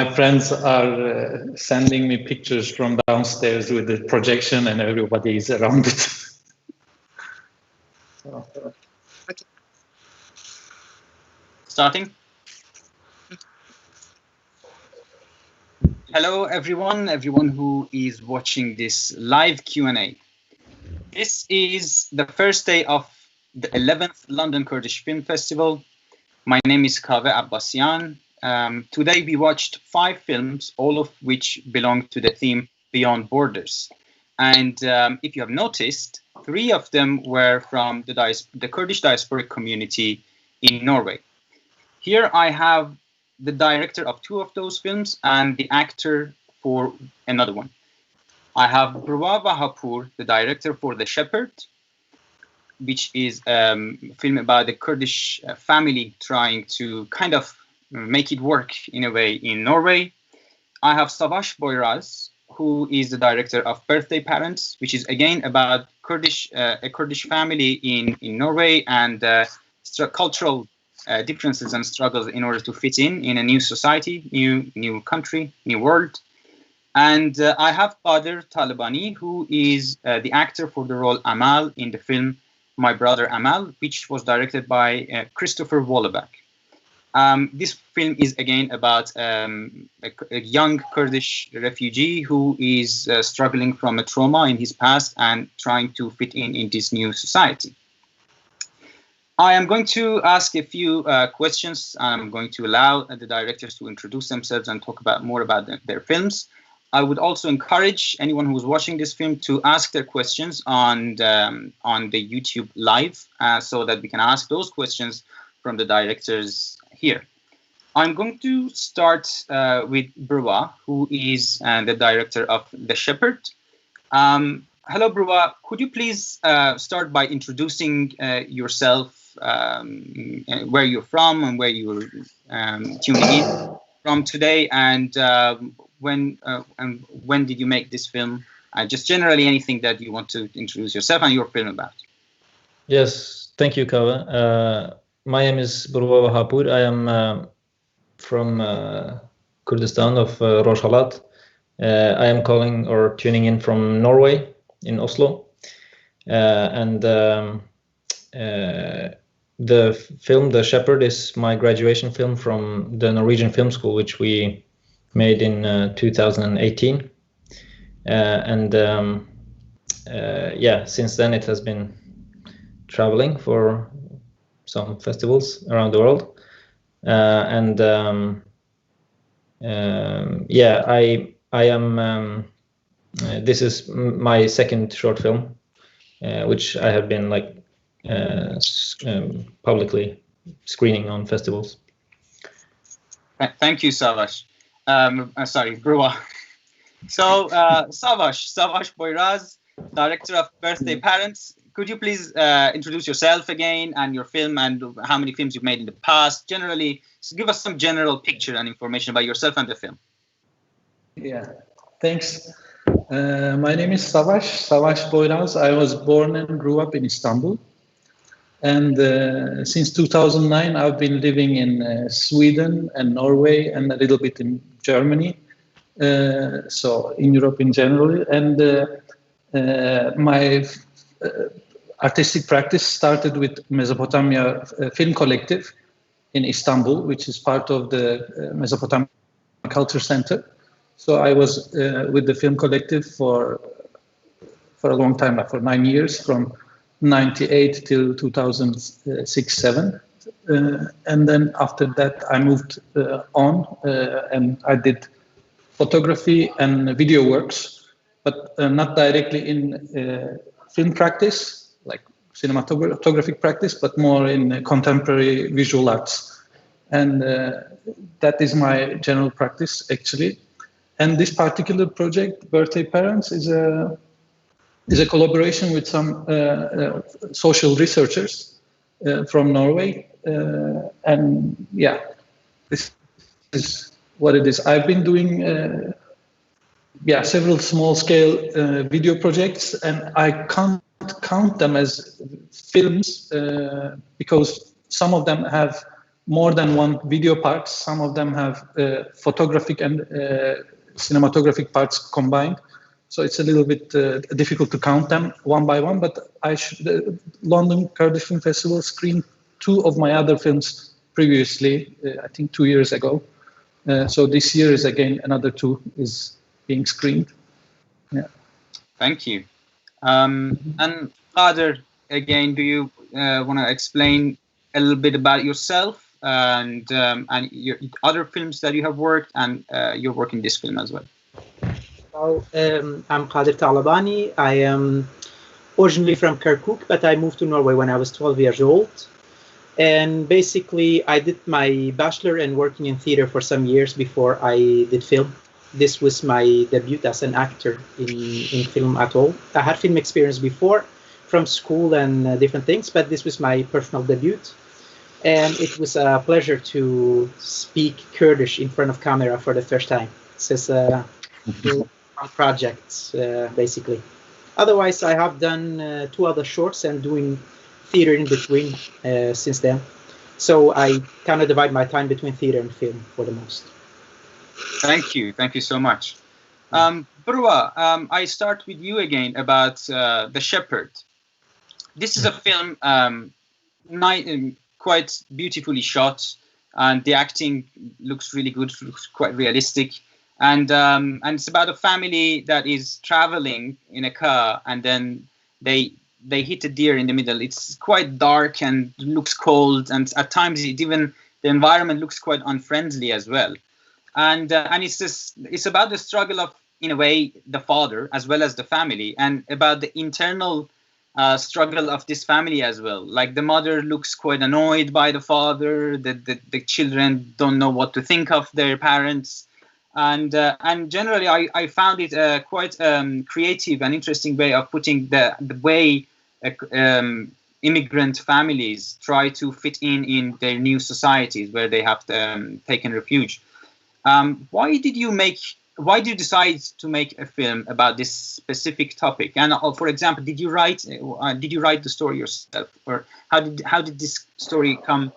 friends are sending me pictures from downstairs with the projection, and everybody is around it. So, okay. Starting. Hello, everyone who is watching this live Q&A. This is the first day of the 11th London Kurdish Film Festival. My name is Kaveh Abbasian. Today we watched 5 films, all of which belong to the theme Beyond Borders. And if you have noticed, 3 of them were from the Kurdish diasporic community in Norway. Here I have the director of 2 of those films and the actor for another one. I have Brwa Vahapour, the director for The Shepherd, which is a film about the Kurdish family trying to kind of make it work in a way in Norway. I have Savas Boyraz, who is the director of Birthday Parents, which is again about a Kurdish family in Norway and cultural differences and struggles in order to fit in a new society, new country, new world. And I have Kadir Talabani, who is the actor for the role Amal in the film My Brother Amal, which was directed by Christopher Wolleback. This film is again about a young Kurdish refugee who is struggling from a trauma in his past and trying to fit in this new society. I am going to ask a few questions. I'm going to allow the directors to introduce themselves and talk more about their films. I would also encourage anyone who's watching this film to ask their questions on the YouTube live so that we can ask those questions from the directors here. I'm going to start with Brwa, who is the director of The Shepherd. Hello, Brwa. Could you please start by introducing yourself, where you're from and where you're tuning in from today, and when did you make this film? Just generally anything that you want to introduce yourself and your film about. Yes, thank you, Kaveh. My name is Brwa Vahapour. I am from Kurdistan of Rojhelat. I am calling or tuning in from Norway, in Oslo. The film, The Shepherd, is my graduation film from the Norwegian Film School, which we made in 2018. Yeah, since then it has been traveling for some festivals around the world. Yeah, I am, this is my second short film, which I have been like publicly screening on festivals. Thank you, Savas. Sorry, Brwa. So, Savas Boyraz, director of Birthday Parents. Could you please introduce yourself again and your film and how many films you've made in the past? Generally, so give us some general picture and information about yourself and the film. Yeah, thanks. My name is Savas Boyraz. I was born and grew up in Istanbul. And since 2009, I've been living in Sweden and Norway and a little bit in Germany. So in Europe in general. And my artistic practice started with Mesopotamia Film Collective in Istanbul, which is part of the Mesopotamia Culture Center. So I was with the Film Collective for a long time, like for 9 years, from 98 till 2006-07. And then after that, I moved on and I did photography and video works, but not directly in film practice, like cinematographic practice, but more in contemporary visual arts. And that is my general practice, actually. And this particular project, Birthday Parents, is a collaboration with some social researchers from Norway. And yeah, this is what it is. I've been doing several small-scale video projects, and I can't count them as films because some of them have more than one video parts. Some of them have photographic and cinematographic parts combined. So it's a little bit difficult to count them one by one, but the London Kurdish Film Festival screened 2 of my other films previously, I think 2 years ago. So this year is again another 2 is being screened. Yeah. Thank you. And Kadir, again, do you want to explain a little bit about yourself and your other films that you have worked and your work in this film as well? Well, I'm Kadir Talabani. I am originally from Kirkuk, but I moved to Norway when I was 12 years old. And basically, I did my bachelor and working in theater for some years before I did film. This was my debut as an actor in film at all. I had film experience before from school and different things, but this was my personal debut. And it was a pleasure to speak Kurdish in front of camera for the first time. This is a project, basically. Otherwise, I have done 2 other shorts and doing theater in between since then. So I kind of divide my time between theater and film for the most. Thank you so much. Brwa, I start with you again about The Shepherd. This is a film quite beautifully shot, and the acting looks really good, looks quite realistic. And it's about a family that is traveling in a car, and then they hit a deer in the middle. It's quite dark and looks cold, and at times even the environment looks quite unfriendly as well. And it's about the struggle of, in a way, the father as well as the family, and about the internal struggle of this family as well. Like the mother looks quite annoyed by the father. The children don't know what to think of their parents. And generally, I found it quite creative and interesting way of putting the way immigrant families try to fit in their new societies where they have taken refuge. Why did you decide to make a film about this specific topic? And for example, did you write the story yourself, or how did this story come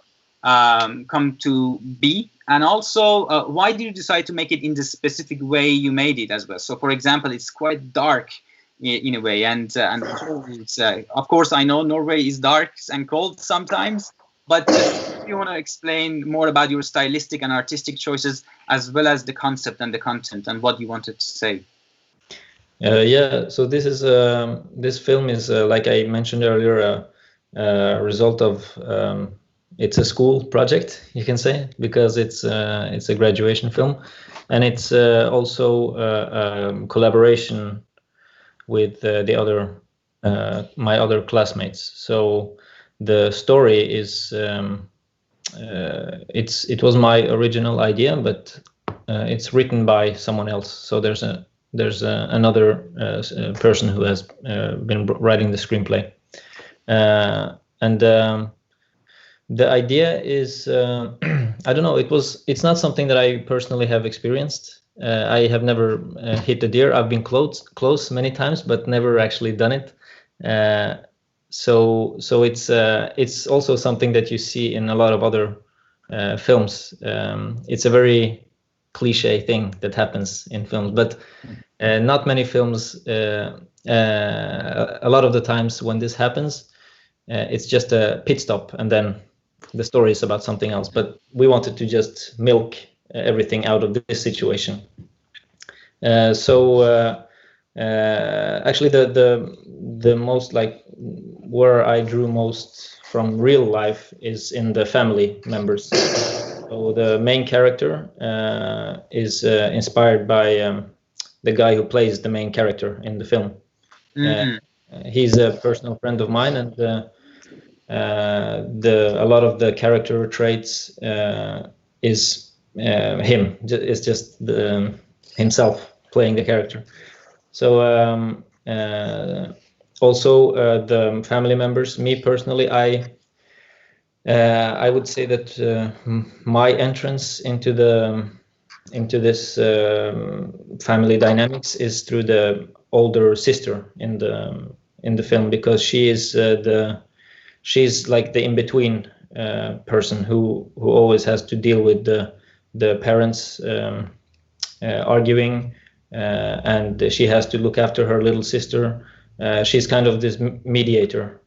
to be? And also, why did you decide to make it in the specific way you made it as well? So, for example, it's quite dark in a way, and it's, of course, I know Norway is dark and cold sometimes, but if you want to explain more about your stylistic and artistic choices, as well as the concept and the content and what you wanted to say. Yeah, so this film is, like I mentioned earlier, a result of it's a school project, you can say, because it's a graduation film, and it's also a collaboration with my other classmates. So the story is it was my original idea, but it's written by someone else. So there's another person who has been writing the screenplay, and the idea is I don't know. It's not something that I personally have experienced. I have never hit a deer. I've been close many times, but never actually done it. So it's also something that you see in a lot of other films. It's a very cliche thing that happens in films, but not many films. A lot of the times when this happens, it's just a pit stop, and then the story is about something else. But we wanted to just milk everything out of this situation. Actually, the most, like, where I drew most from real life is in the family members. So the main character is inspired by the guy who plays the main character in the film. He's a personal friend of mine, and a lot of the character traits is him. It's just himself playing the character. So also the family members, me personally, I would say that my entrance into this family dynamics is through the older sister in the film, because she is she's like the in-between person who always has to deal with the parents arguing, and she has to look after her little sister. She's kind of this mediator,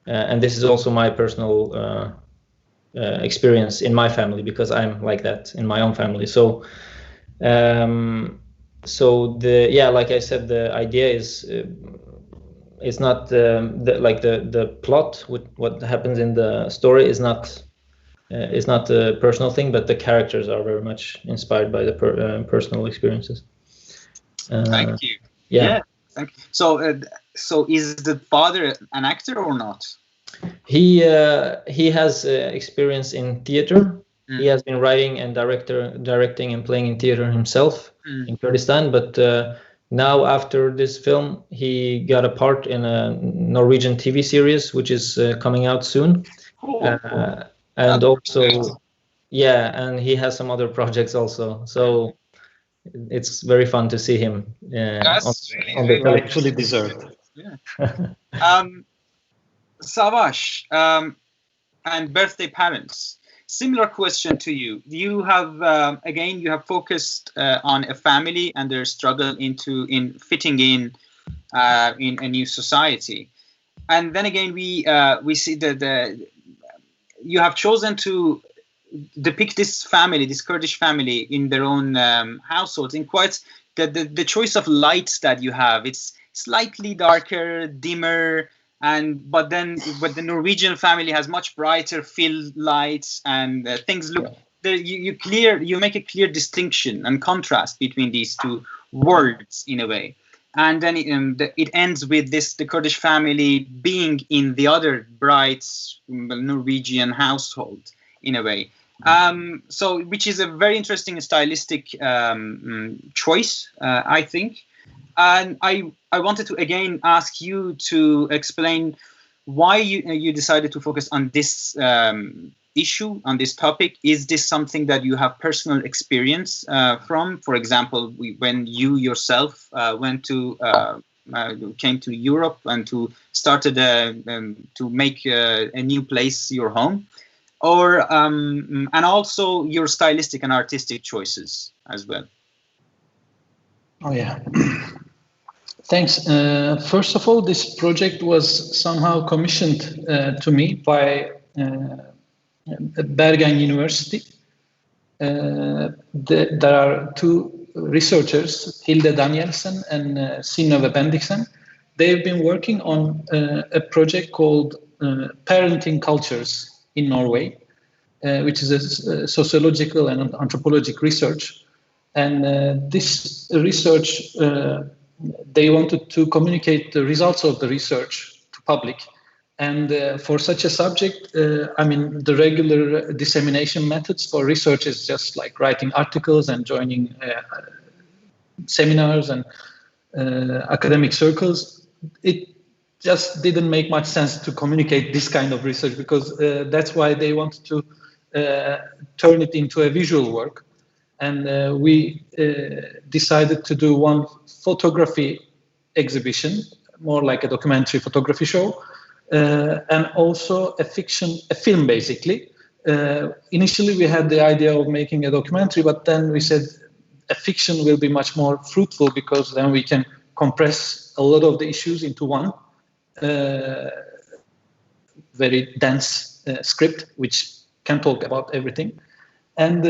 and this is also my personal experience in my family, because I'm like that in my own family. So like I said, the idea is it's not the plot with what happens in the story is not a personal thing, but the characters are very much inspired by the personal experiences. Thank you. Yeah. Thank you. So is the father an actor or not? He has experience in theater. He has been writing and directing and playing in theater himself in Kurdistan. But now, after this film, he got a part in a Norwegian TV series, which is coming out soon. And also, and he has some other projects also. So it's very fun to see him. That's on the rightfully deserved. Yeah. Savas, and birthday parents. Similar question to you. You have again, you have focused on a family and their struggle in fitting in a new society, and then again we see that you have chosen to depict this family, this Kurdish family, in their own households. In quite the choice of lights that you have, it's slightly darker, dimmer. But the Norwegian family has much brighter field lights, and things look. You make a clear distinction and contrast between these two worlds in a way, and then it ends with the Kurdish family being in the other bright Norwegian household in a way. So which is a very interesting stylistic choice, I think. And I wanted to again ask you to explain why you decided to focus on this issue, on this topic. Is this something that you have personal experience from? For example, when you yourself came to Europe and started to make a new place your home, or and also your stylistic and artistic choices as well. Oh yeah. Thanks. First of all, this project was somehow commissioned to me by Bergen University. There are two researchers, Hilde Danielsen and Synnøve Bendiksen. They've been working on a project called Parenting Cultures in Norway, which is a sociological and anthropological research. And this research, they wanted to communicate the results of the research to public. And for such a subject, the regular dissemination methods for research is just like writing articles and joining seminars and academic circles. It just didn't make much sense to communicate this kind of research, because that's why they wanted to turn it into a visual work. And we decided to do one photography exhibition, more like a documentary photography show, and also a film basically. Initially we had the idea of making a documentary, but then we said a fiction will be much more fruitful, because then we can compress a lot of the issues into one very dense script, which can talk about everything. And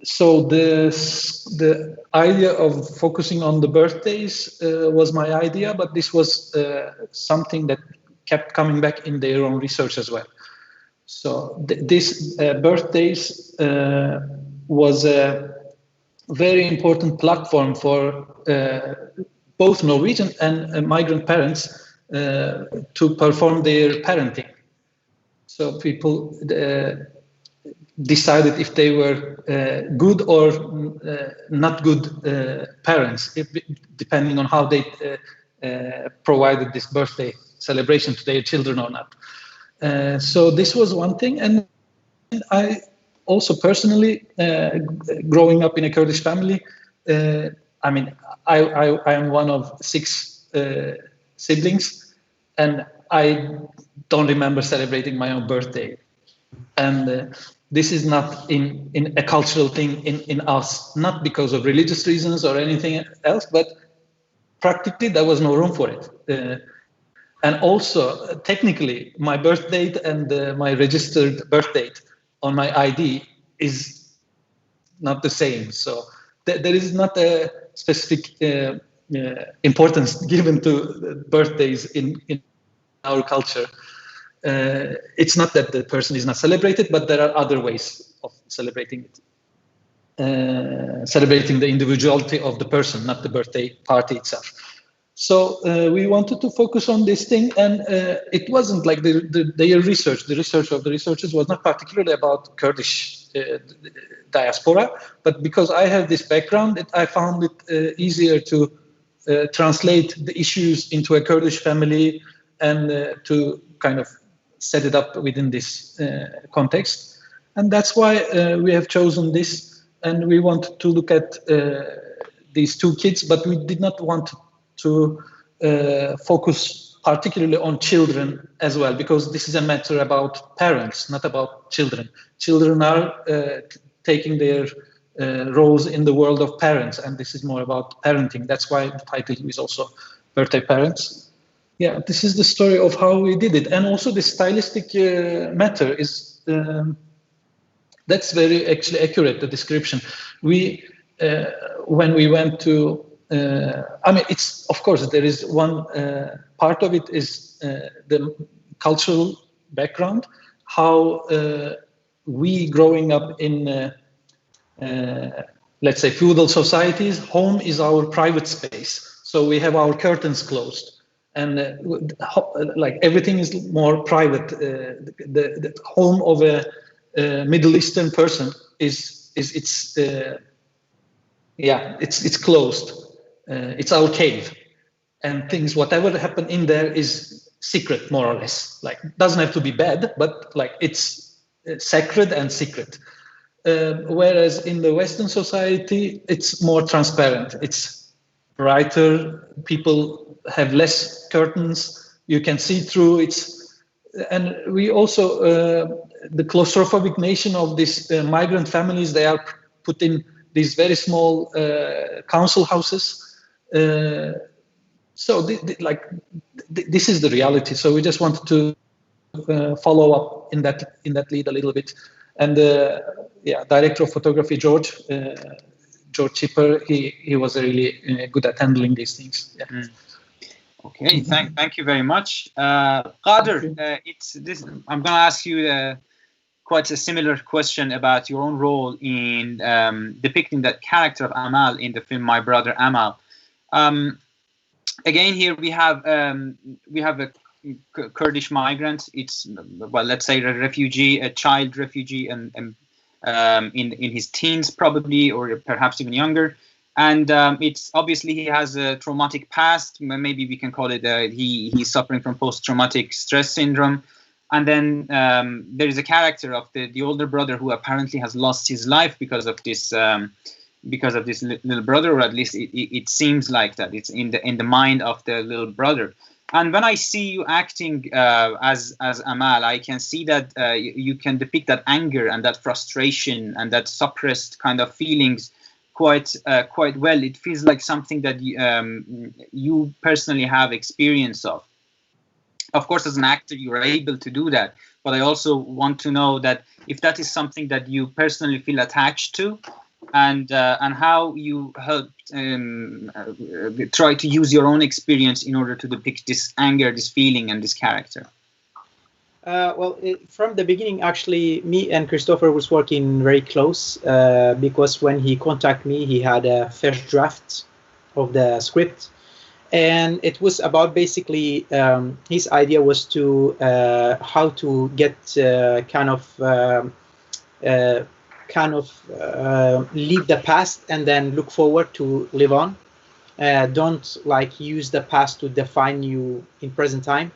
so the idea of focusing on the birthdays was my idea, but this was something that kept coming back in their own research as well. So this birthdays was a very important platform for both Norwegian and migrant parents to perform their parenting. So people decided if they were good or not good parents, depending on how they provided this birthday celebration to their children or not. So this was one thing. And I also personally, growing up in a Kurdish family, I am one of 6 siblings, and I don't remember celebrating my own birthday. And this is not in a cultural thing in us, not because of religious reasons or anything else, but practically there was no room for it. And also, technically, my birth date and my registered birth date on my ID is not the same. So there is not a specific importance given to birthdays in our culture. It's not that the person is not celebrated, but there are other ways of celebrating it. Celebrating the individuality of the person, not the birthday party itself. So we wanted to focus on this thing, and it wasn't like their research. The research of the researchers was not particularly about Kurdish diaspora, but because I have this background, I found it easier to translate the issues into a Kurdish family and to kind of set it up within this context. And that's why we have chosen this, and we wanted to look at these two kids, but we did not want to focus particularly on children as well, because this is a matter about parents, not about children. Children are taking their roles in the world of parents, and this is more about parenting. That's why the title is also Birthday Parents. Yeah, this is the story of how we did it. And also the stylistic matter is, that's very actually accurate, the description. We, when we went to, I mean, it's, of course, there is one part of it is the cultural background, how we growing up in, let's say, feudal societies, home is our private space. So we have our curtains closed. And like everything is more private. The home of a Middle Eastern person is it's closed. It's our cave, and things, whatever happen in there is secret, more or less. Like, doesn't have to be bad, but like it's sacred and secret. Whereas in the Western society, it's more transparent. It's brighter. People have less curtains. You can see through. And we also the claustrophobic nation of these migrant families. They are put in these very small council houses. So this is the reality. So we just wanted to follow up in that lead a little bit. And director of photography George Chipper, he was really good at handling these things. Yeah. Mm. Okay, thank you very much, Kadir. I'm going to ask you quite a similar question about your own role in depicting that character of Amal in the film My Brother Amal. Again, here we have a Kurdish migrant. It's, well, let's say a refugee, a child refugee, and in his teens probably, or perhaps even younger. And it's obviously he has a traumatic past. Maybe we can call it he's suffering from post-traumatic stress syndrome. And then there is a character of the older brother who apparently has lost his life because of this little brother, or at least it seems like that. It's in the mind of the little brother. And when I see you acting as Amal, I can see that you can depict that anger and that frustration and that suppressed kind of feelings quite well. It feels like something that you personally have experience of. Of course, as an actor, you are able to do that. But I also want to know that if that is something that you personally feel attached to, and how you helped try to use your own experience in order to depict this anger, this feeling, and this character. From the beginning, actually, me and Christopher was working very close because when he contacted me, he had a first draft of the script, and it was about basically his idea was to how to get leave the past and then look forward to live on. Don't like use the past to define you in present time.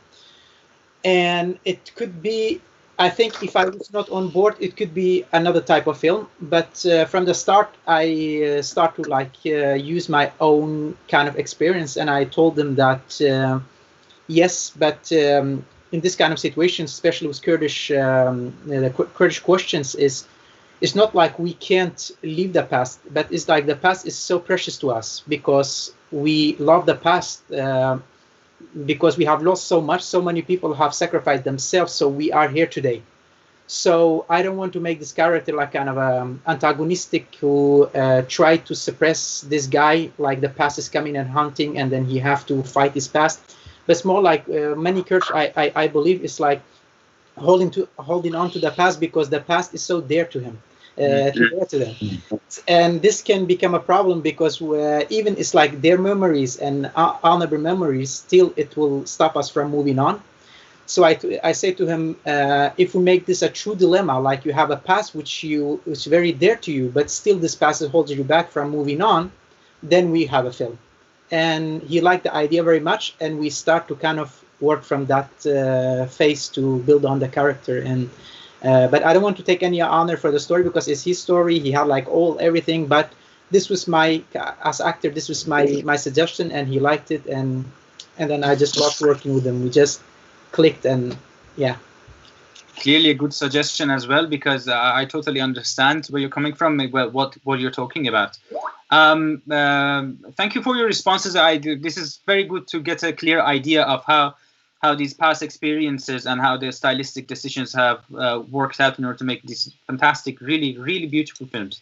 And it could be, I think if I was not on board, it could be another type of film. But from the start, I start to use my own kind of experience. And I told them that, yes, but in this kind of situations, especially with Kurdish, the Kurdish questions, is it's not like we can't leave the past, but it's like the past is so precious to us because we love the past, because we have lost so much. So many people have sacrificed themselves, so we are here today. So I don't want to make this character like kind of antagonistic who try to suppress this guy, like the past is coming and hunting, and then he have to fight his past. But it's more like many Kurds, I believe, it's like holding on to the past because the past is so dear to him. To them. And this can become a problem because even it's like their memories and honorable memories, still it will stop us from moving on. So I say to him, if we make this a true dilemma, like you have a past which is very dear to you, but still this past holds you back from moving on, then we have a film. And he liked the idea very much, and we start to kind of work from that phase to build on the character. And but I don't want to take any honor for the story because it's his story. He had like everything, but this was as actor, this was my suggestion, and he liked it, and then I just loved working with him. We just clicked, and yeah. Clearly a good suggestion as well, because I totally understand where you're coming from, well, what you're talking about. Thank you for your responses. This is very good to get a clear idea of how these past experiences and how the stylistic decisions have worked out in order to make these fantastic, really, really beautiful films.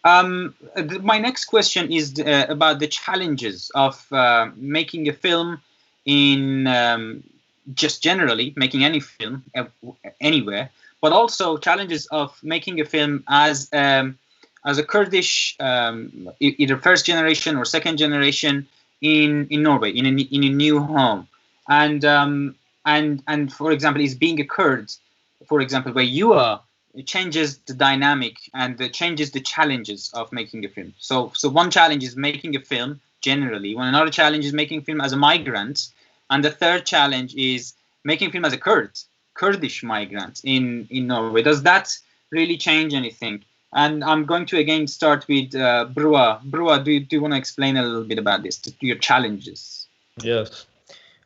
My next question is about the challenges of making a film in just generally making any film anywhere, but also challenges of making a film as a Kurdish, either first generation or second generation in Norway, in a new home. And for example, is being a Kurd, for example, where you are, it changes the dynamic and changes the challenges of making a film. So one challenge is making a film generally, when another challenge is making film as a migrant, and the third challenge is making film as a Kurdish migrant in Norway. Does that really change anything? And I'm going to again start with Brwa. Brwa, do you want to explain a little bit about this, your challenges? Yes.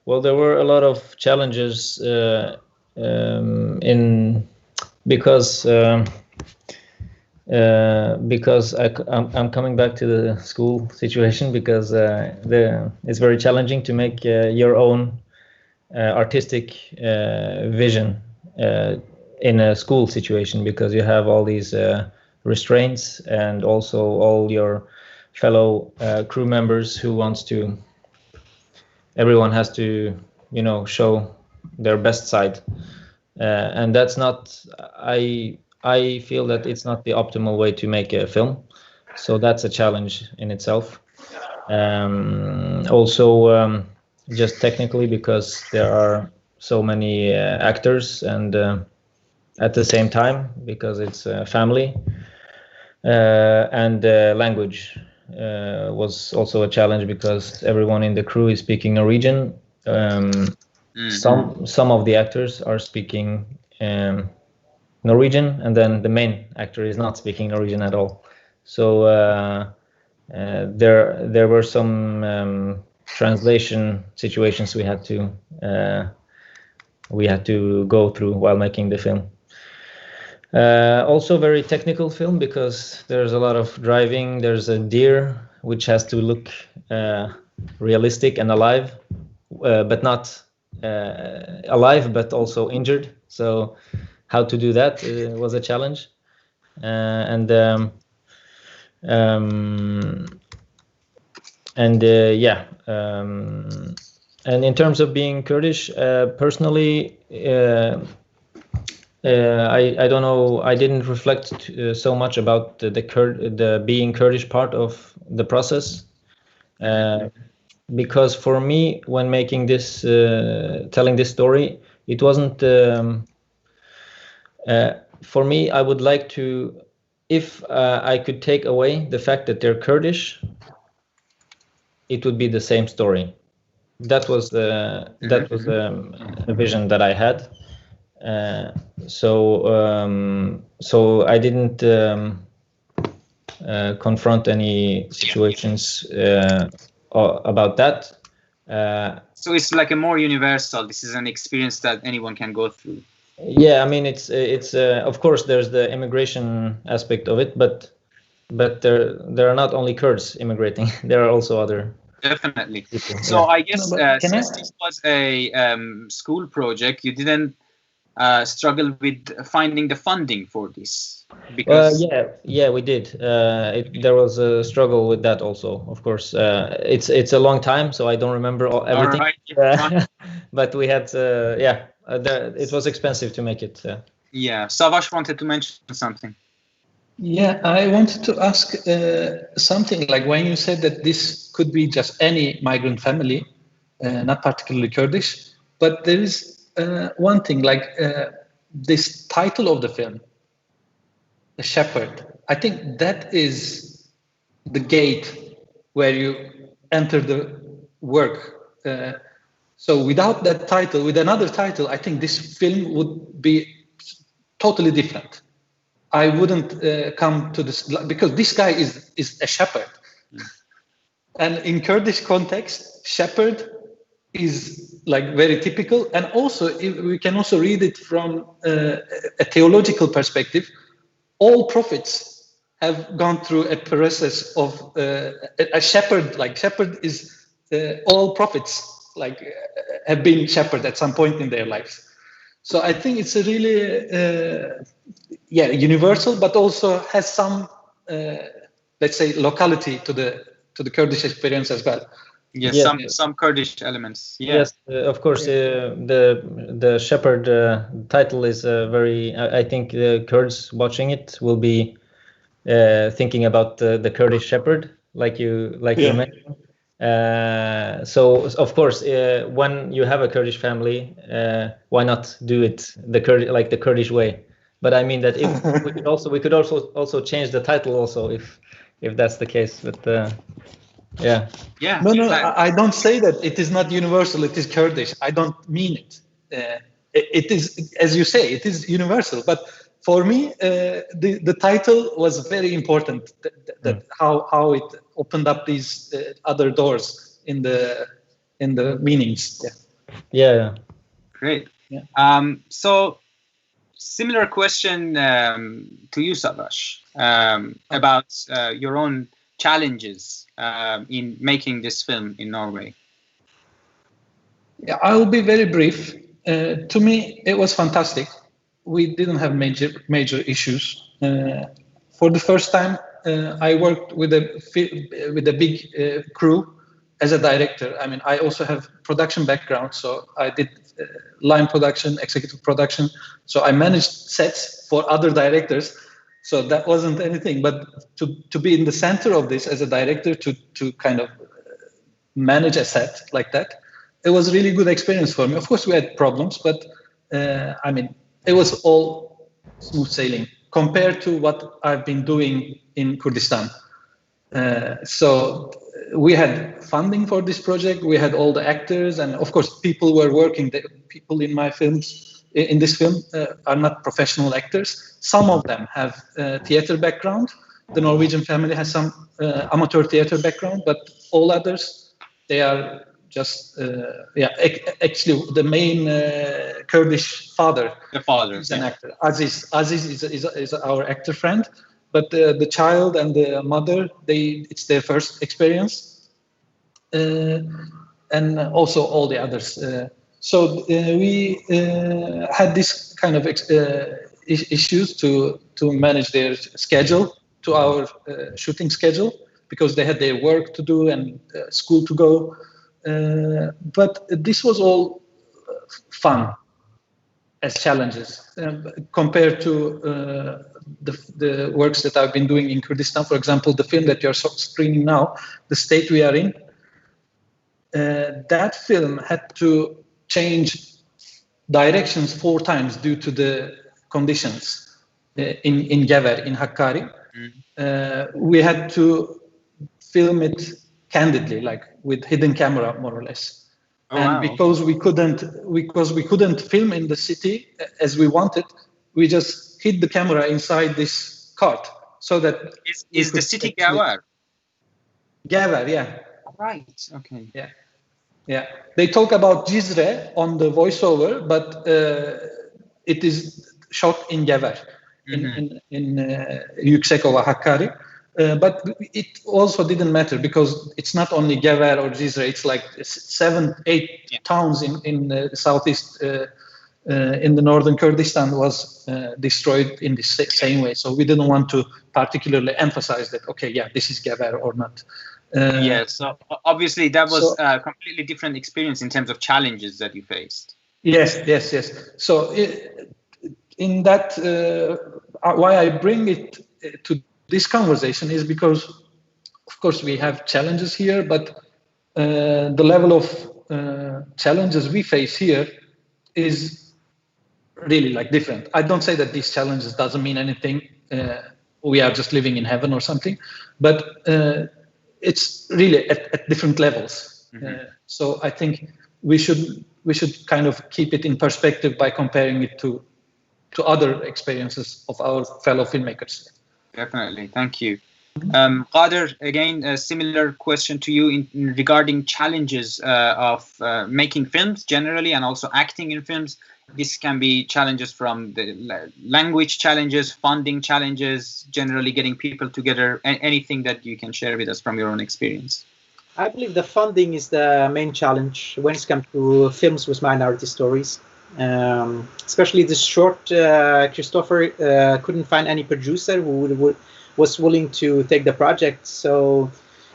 Well, there were a lot of challenges because I'm coming back to the school situation, because it's very challenging to make your own artistic vision in a school situation, because you have all these restraints, and also all your fellow crew members who wants to. Everyone has to, show their best side, and that's not. I feel that it's not the optimal way to make a film, so that's a challenge in itself. Also, just technically, because there are so many actors, and at the same time, because it's a family, and language. Was also a challenge, because everyone in the crew is speaking Norwegian. Some of the actors are speaking Norwegian, and then the main actor is not speaking Norwegian at all. So there were some translation situations we had to go through while making the film. Also very technical film, because there's a lot of driving. There's a deer which has to look realistic and alive, but not alive, but also injured. So how to do that was a challenge. And in terms of being Kurdish, personally, I don't know. I didn't reflect so much about the being Kurdish part of the process, because for me, when making this, telling this story, it wasn't. For me, I would like to, if I could take away the fact that they're Kurdish, it would be the same story. That was a vision that I had. So I didn't confront any situations about that, So it's like a more universal. This is an experience that anyone can go through. Yeah, I mean, it's of course there's the immigration aspect of it, but there are not only Kurds immigrating. There are also other. Definitely. people. So I guess No, since this was a school project, you didn't struggle with finding the funding for this, because yeah, we did. There was a struggle with that also. Of course, it's a long time, so I don't remember everything. All right. But we had, it was expensive to make it. Yeah, Savas wanted to mention something. Yeah, I wanted to ask something like when you said that this could be just any migrant family, not particularly Kurdish, but there is one thing like this title of the film, The Shepherd. I think that is the gate where you enter the work. So without that title, with another title, I think this film would be totally different. I wouldn't come to this because this guy is a shepherd, and in Kurdish context, shepherd is like very typical. And also, we can also read it from a theological perspective. All prophets have gone through a process of a shepherd. Like shepherd is all prophets have been shepherd at some point in their lives. So I think it's a really universal, but also has some let's say locality to the Kurdish experience as well. Yes, Yeah. some Kurdish elements. Yeah. Yes, of course. The shepherd title is very. I think the Kurds watching it will be thinking about the Kurdish shepherd, like you mentioned. So of course, when you have a Kurdish family, why not do it the Kurdish way? But I mean that if we could also change the title also if that's the case. But yeah. No, I don't say that it is not universal. It is Kurdish. I don't mean it. It is, as you say, it is universal. But for me, the title was very important. That how it opened up these other doors in the meanings. Yeah. Great. Yeah. So similar question to you, Savas, about your own challenges in making this film in Norway. Yeah, I will be very brief. To me, it was fantastic. We didn't have major issues. For the first time, I worked with a big crew as a director. I mean, I also have production background, so I did line production, executive production. So I managed sets for other directors. So that wasn't anything, but to be in the center of this as a director, to kind of manage a set like that, it was a really good experience for me. Of course, we had problems, but I mean, it was all smooth sailing compared to what I've been doing in Kurdistan. So we had funding for this project. We had all the actors, and of course, people were working. The people in my films, in this film, are not professional actors. Some of them have theater background. The Norwegian family has some amateur theater background, but all others, they are just actually the main Kurdish father. The father is an actor. Aziz is our actor friend, but the child and the mother, it's their first experience, and also all the others. So we had this kind of issues to manage their schedule to our shooting schedule, because they had their work to do and school to go. But this was all fun as challenges compared to the works that I've been doing in Kurdistan. For example, the film that you're screening now, The State We Are In, that film had to change directions 4 times due to the conditions in Gever, in Hakkari. We had to film it candidly, like with hidden camera, more or less. Because we couldn't film in the city as we wanted, we just hid the camera inside this cart so that is the city Gever? Gever, yeah. Right. Okay. Yeah. Yeah, they talk about Cizre on the voiceover, but it is shot in Gever, in Yüksekova, Hakkari. But it also didn't matter because it's not only Gever or Cizre. It's like 7, 8 towns in southeast, in the northern Kurdistan was destroyed in the same way. So we didn't want to particularly emphasize that. Okay, yeah, this is Gever or not. So obviously that was a completely different experience in terms of challenges that you faced. Yes. So in that, why I bring it to this conversation is because, of course, we have challenges here, but the level of challenges we face here is really like different. I don't say that these challenges doesn't mean anything. We are just living in heaven or something, but it's really at different levels. So I think we should kind of keep it in perspective by comparing it to other experiences of our fellow filmmakers. Definitely, thank you. Kadir, again, a similar question to you in regarding challenges of making films generally and also acting in films. This can be challenges from the language challenges, funding challenges, generally getting people together, anything that you can share with us from your own experience. I believe the funding is the main challenge when it comes to films with minority stories. Especially this short, Christopher couldn't find any producer who was willing to take the project. So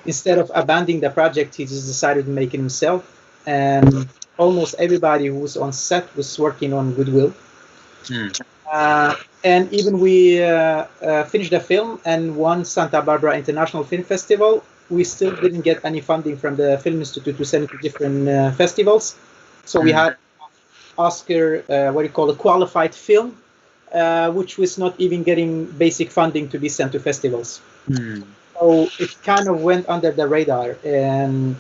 instead of abandoning the project, he just decided to make it himself. And almost everybody who was on set was working on goodwill. And even we finished the film and won Santa Barbara International Film Festival. We still didn't get any funding from the Film Institute to send it to different festivals. So we had Oscar, a qualified film, which was not even getting basic funding to be sent to festivals. So it kind of went under the radar. And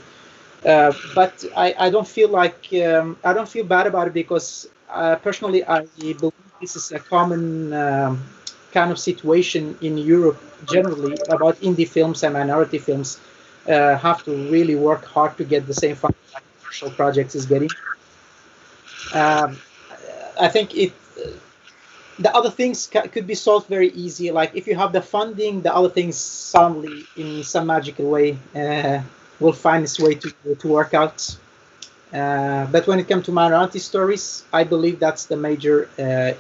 but I don't feel like I don't feel bad about it because personally I believe this is a common kind of situation in Europe generally about indie films and minority films have to really work hard to get the same funding like commercial projects is getting. I think the other things could be solved very easy. Like if you have the funding, the other things suddenly in some magical way will find its way to work out. But when it comes to minority stories, I believe that's the major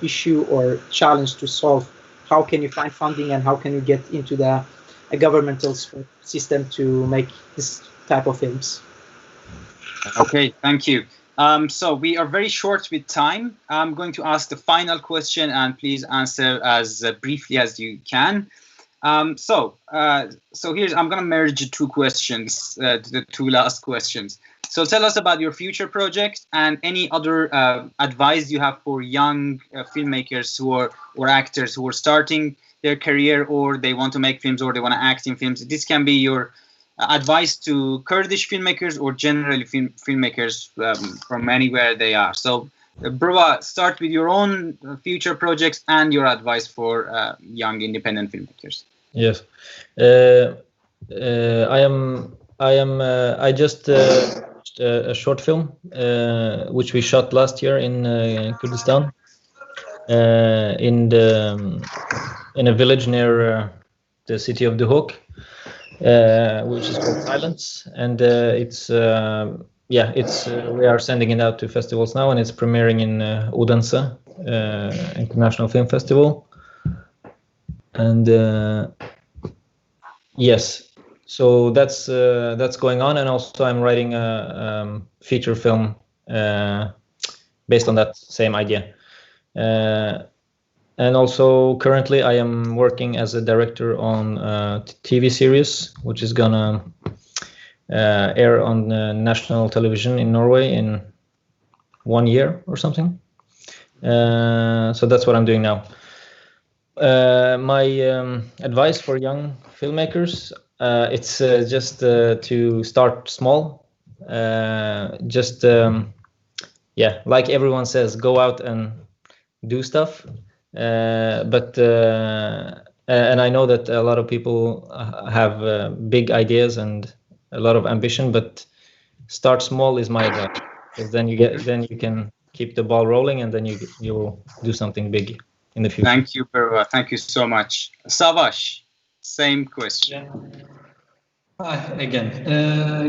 issue or challenge to solve. How can you find funding and how can you get into the governmental system to make this type of films? Okay, thank you. So we are very short with time. I'm going to ask the final question and please answer as briefly as you can. So here's, I'm going to merge two questions, the two last questions. So tell us about your future projects and any other advice you have for young filmmakers or actors who are starting their career or they want to make films or they want to act in films. This can be your advice to Kurdish filmmakers or generally filmmakers from anywhere they are. So Brwa, start with your own future projects and your advice for young independent filmmakers. Yes, I just a short film which we shot last year in Kurdistan, in a village near the city of Duhok, which is called Silence, and we are sending it out to festivals now, and it's premiering in Odense International Film Festival, and yes. So that's going on, and also I'm writing a feature film based on that same idea. And also currently I am working as a director on a TV series, which is gonna air on national television in Norway in 1 year or something. So that's what I'm doing now. My advice for young filmmakers. It's just to start small. Like everyone says, go out and do stuff. And I know that a lot of people have big ideas and a lot of ambition, but start small is my advice. Because then you can keep the ball rolling, and then you will do something big in the future. Thank you, Brwa. Thank you so much. Savas, same question. Hi again.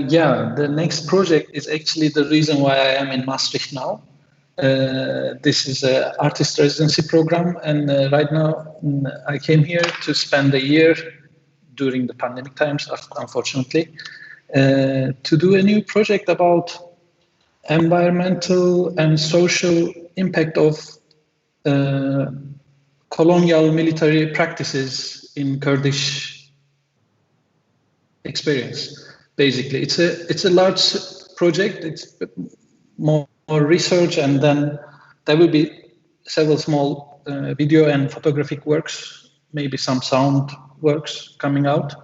Yeah, the next project is actually the reason why I am in Maastricht now. This is an artist residency program, and right now I came here to spend a year during the pandemic times, unfortunately, to do a new project about environmental and social impact of colonial military practices in Kurdish experience. Basically, it's a large project. It's more research, and then there will be several small video and photographic works, maybe some sound works coming out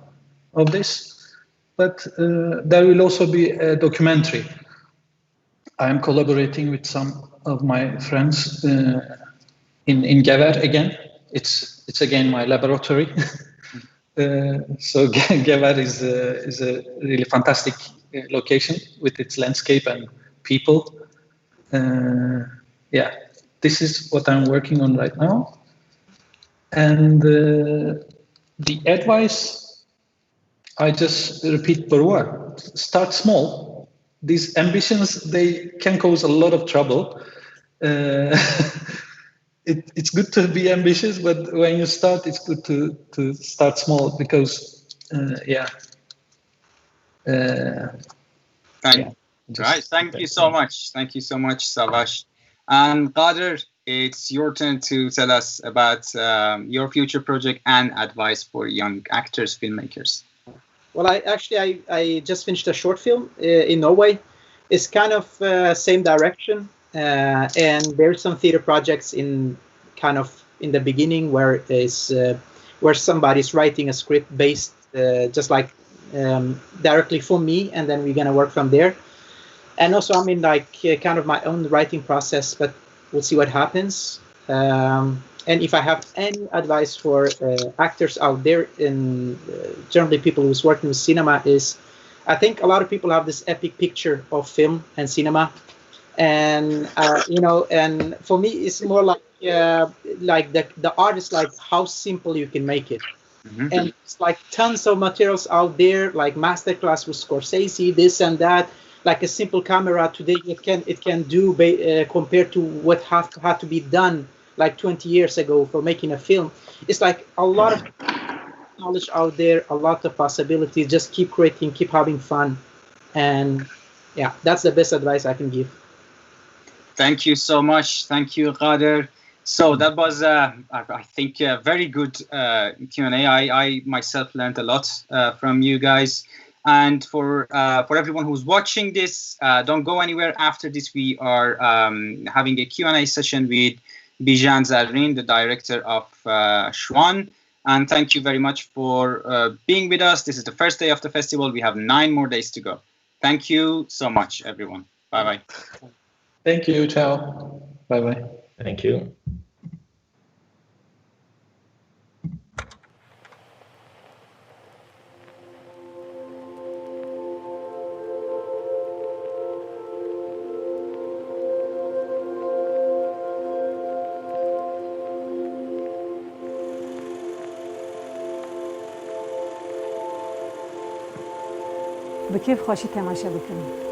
of this. But there will also be a documentary. I am collaborating with some of my friends in Gever again. It's again my laboratory. So Gever is a really fantastic location with its landscape and people. Yeah, this is what I'm working on right now. And the advice, I just repeat Brwa, start small. These ambitions, they can cause a lot of trouble. It's good to be ambitious, but when you start, it's good to start small because, Thank you so much. Thank you so much, Savas. And Kadir, it's your turn to tell us about your future project and advice for young actors, filmmakers. Well, I just finished a short film in Norway. It's kind of same direction, and there's some theater projects in the beginning where somebody's writing a script based just like directly for me, and then we're gonna work from there. And also I'm in kind of my own writing process, but we'll see what happens. And if I have any advice for actors out there, in generally people who's working with cinema, is I think a lot of people have this epic picture of film and cinema, and and for me it's more like the art is like how simple you can make it. Mm-hmm. And it's like tons of materials out there, like masterclass with Scorsese, this and that. Like a simple camera today, it can do compared to what had to be done like 20 years ago for making a film. It's like a lot of knowledge out there, a lot of possibilities. Just keep creating, keep having fun, and yeah, that's the best advice I can give. Thank you so much. Thank you, Kadir. So that was, I think, a very good Q&A. I myself learned a lot from you guys. And for everyone who's watching this, don't go anywhere. After this, we are having a Q&A session with Bijan Zarrin, the director of Schwan. And thank you very much for being with us. This is the first day of the festival. We have 9 more days to go. Thank you so much, everyone. Bye-bye. Thank you. Ciao. Bye-bye. Thank you. به کیف خوشی تماشا بکنیم.